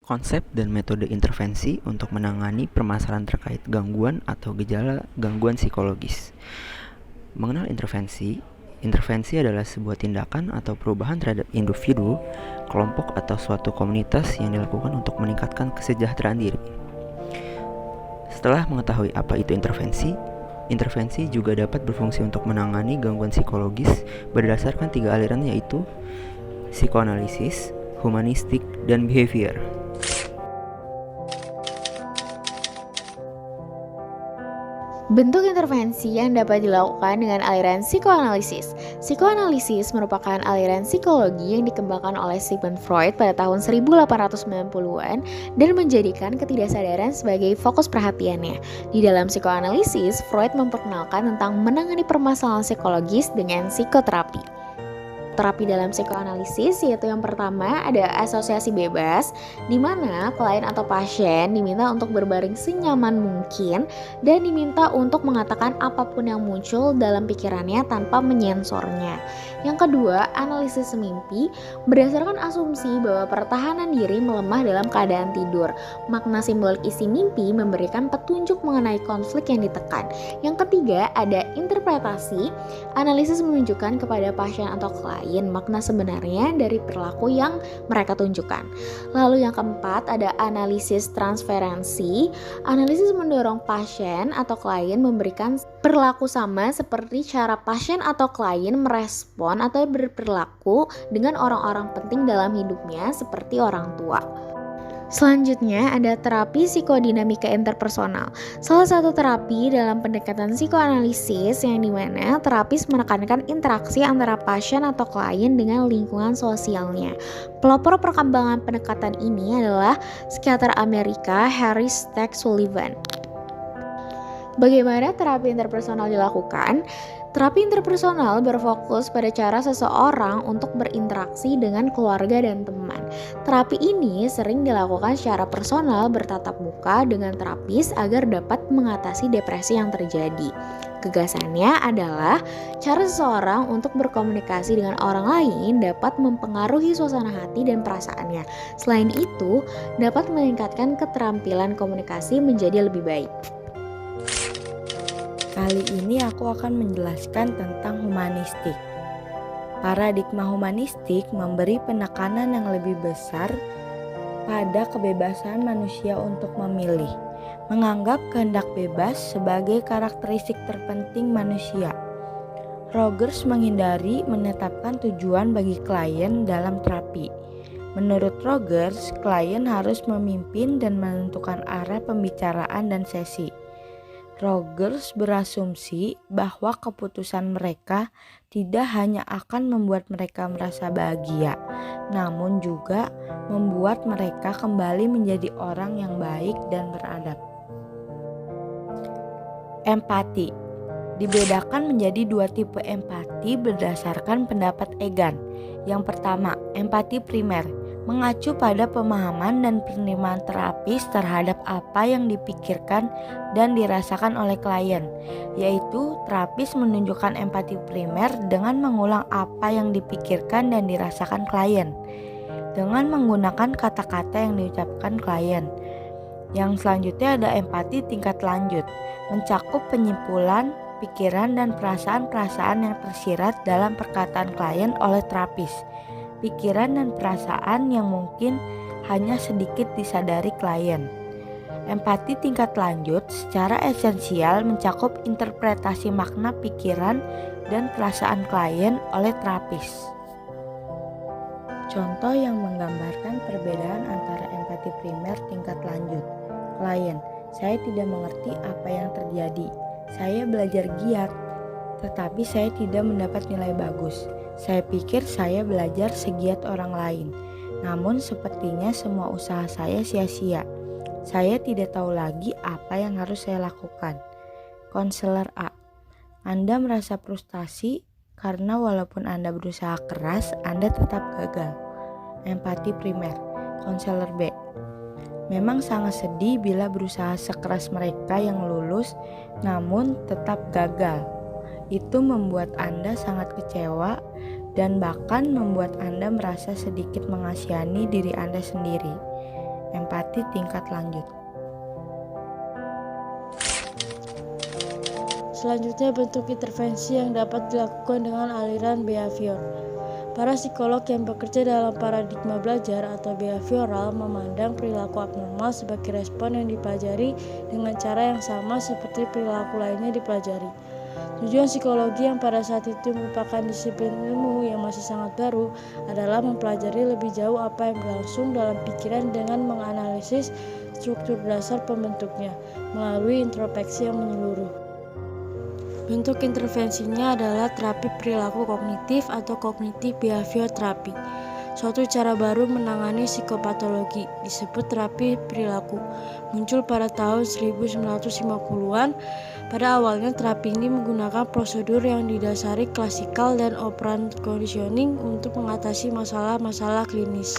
Konsep dan metode intervensi untuk menangani permasalahan terkait gangguan atau gejala gangguan psikologis. Mengenal intervensi, intervensi adalah sebuah tindakan atau perubahan terhadap individu, kelompok atau suatu komunitas yang dilakukan untuk meningkatkan kesejahteraan diri. Setelah mengetahui apa itu intervensi, intervensi juga dapat berfungsi untuk menangani gangguan psikologis berdasarkan 3 aliran, yaitu psikoanalisis, humanistik, dan behavior. Bentuk intervensi yang dapat dilakukan dengan aliran psikoanalisis. Psikoanalisis merupakan aliran psikologi yang dikembangkan oleh Sigmund Freud pada tahun 1890-an dan menjadikan ketidaksadaran sebagai fokus perhatiannya. Di dalam psikoanalisis, Freud memperkenalkan tentang menangani permasalahan psikologis dengan psikoterapi. Terapi dalam psikoanalisis yaitu yang pertama ada asosiasi bebas, di mana klien atau pasien diminta untuk berbaring senyaman mungkin dan diminta untuk mengatakan apapun yang muncul dalam pikirannya tanpa menyensornya. Yang kedua, analisis mimpi berdasarkan asumsi bahwa pertahanan diri melemah dalam keadaan tidur. Makna simbolik isi mimpi memberikan petunjuk mengenai konflik yang ditekan. Yang ketiga, ada interpretasi. Analisis menunjukkan kepada pasien atau klien makna sebenarnya dari perilaku yang mereka tunjukkan. Lalu yang keempat ada analisis transferensi. Analisis mendorong pasien atau klien memberikan perilaku sama seperti cara pasien atau klien merespon atau berperilaku dengan orang-orang penting dalam hidupnya seperti orang tua. Selanjutnya ada terapi psikodinamika interpersonal. Salah satu terapi dalam pendekatan psikoanalisis yang dimana terapis menekankan interaksi antara pasien atau klien dengan lingkungan sosialnya. Pelopor perkembangan pendekatan ini adalah psikiater Amerika Harry Stack Sullivan. Bagaimana terapi interpersonal dilakukan? Terapi interpersonal berfokus pada cara seseorang untuk berinteraksi dengan keluarga dan teman. Terapi ini sering dilakukan secara personal bertatap muka dengan terapis agar dapat mengatasi depresi yang terjadi. Gagasannya adalah cara seseorang untuk berkomunikasi dengan orang lain dapat mempengaruhi suasana hati dan perasaannya. Selain itu, dapat meningkatkan keterampilan komunikasi menjadi lebih baik. Kali ini aku akan menjelaskan tentang humanistik. Paradigma humanistik memberi penekanan yang lebih besar pada kebebasan manusia untuk memilih, menganggap kehendak bebas sebagai karakteristik terpenting manusia. Rogers menghindari menetapkan tujuan bagi klien dalam terapi. Menurut Rogers, klien harus memimpin dan menentukan arah pembicaraan dan sesi. Rogers berasumsi bahwa keputusan mereka tidak hanya akan membuat mereka merasa bahagia, namun juga membuat mereka kembali menjadi orang yang baik dan beradab. Empati dibedakan menjadi 2 tipe empati berdasarkan pendapat Egan. Yang pertama, empati primer, mengacu pada pemahaman dan penerimaan terapis terhadap apa yang dipikirkan dan dirasakan oleh klien, yaitu terapis menunjukkan empati primer dengan mengulang apa yang dipikirkan dan dirasakan klien, dengan menggunakan kata-kata yang diucapkan klien. Yang selanjutnya ada empati tingkat lanjut, mencakup penyimpulan, pikiran, dan perasaan-perasaan yang tersirat dalam perkataan klien oleh terapis. Pikiran dan perasaan yang mungkin hanya sedikit disadari klien. Empati tingkat lanjut secara esensial mencakup interpretasi makna pikiran dan perasaan klien oleh terapis. Contoh yang menggambarkan perbedaan antara empati primer tingkat lanjut. Klien, saya tidak mengerti apa yang terjadi. Saya belajar giat, tetapi saya tidak mendapat nilai bagus. Saya pikir saya belajar segiat orang lain, namun sepertinya semua usaha saya sia-sia. Saya tidak tahu lagi apa yang harus saya lakukan. Konselor A, Anda merasa frustasi karena walaupun Anda berusaha keras, Anda tetap gagal. Empati primer. Konselor B, memang sangat sedih bila berusaha sekeras mereka yang lulus, namun tetap gagal. Itu membuat Anda sangat kecewa dan bahkan membuat Anda merasa sedikit mengasihani diri Anda sendiri. empati tingkat lanjut. Selanjutnya, bentuk intervensi yang dapat dilakukan dengan aliran behavior. Para psikolog yang bekerja dalam paradigma belajar atau behavioral memandang perilaku abnormal sebagai respon yang dipelajari dengan cara yang sama seperti perilaku lainnya dipelajari. Tujuan psikologi yang pada saat itu merupakan disiplin ilmu yang masih sangat baru adalah mempelajari lebih jauh apa yang berlangsung dalam pikiran dengan menganalisis struktur dasar pembentuknya melalui introspeksi yang menyeluruh. Bentuk intervensinya adalah terapi perilaku kognitif atau cognitive behavior therapy. Suatu cara baru menangani psikopatologi disebut terapi perilaku. Muncul pada tahun 1950-an. Pada awalnya terapi ini menggunakan prosedur yang didasari klasikal dan operant conditioning untuk mengatasi masalah-masalah klinis.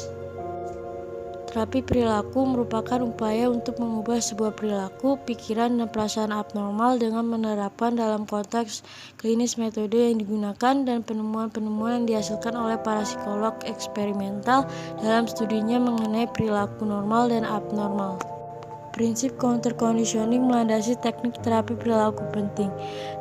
Terapi perilaku merupakan upaya untuk mengubah sebuah perilaku, pikiran, dan perasaan abnormal dengan menerapkan dalam konteks klinis metode yang digunakan dan penemuan-penemuan yang dihasilkan oleh para psikolog eksperimental dalam studinya mengenai perilaku normal dan abnormal. Prinsip counter conditioning melandasi teknik terapi perilaku penting.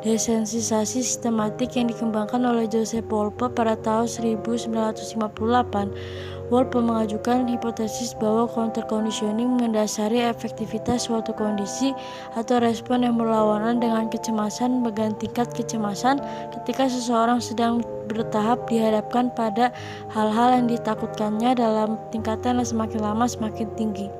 Desensisasi sistematik yang dikembangkan oleh Joseph Wolpe pada tahun 1958. Wolpe mengajukan hipotesis bahwa counter conditioning mendasari efektivitas suatu kondisi atau respon yang berlawanan dengan kecemasan bagian tingkat kecemasan ketika seseorang sedang bertahap dihadapkan pada hal-hal yang ditakutkannya dalam tingkatan yang semakin lama semakin tinggi.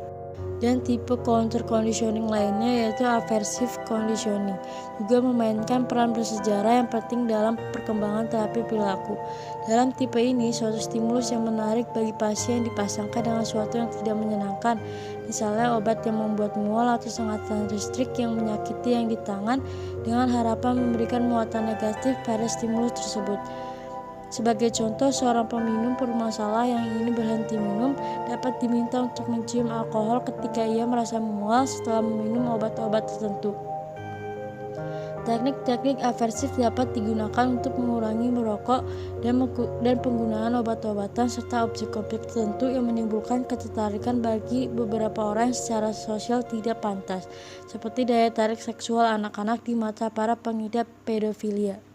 Dan tipe counter conditioning lainnya yaitu aversive conditioning juga memainkan peran bersejarah yang penting dalam perkembangan terapi perilaku. Dalam tipe ini, suatu stimulus yang menarik bagi pasien dipasangkan dengan sesuatu yang tidak menyenangkan, misalnya obat yang membuat mual atau sengatan listrik yang menyakiti yang di tangan dengan harapan memberikan muatan negatif pada stimulus tersebut. Sebagai contoh, seorang peminum bermasalah yang ingin berhenti minum dapat diminta untuk mencium alkohol ketika ia merasa mual setelah meminum obat-obat tertentu. Teknik-teknik aversif dapat digunakan untuk mengurangi merokok dan penggunaan obat-obatan serta objek-objek tertentu yang menimbulkan ketertarikan bagi beberapa orang yang secara sosial tidak pantas, seperti daya tarik seksual anak-anak di mata para pengidap pedofilia.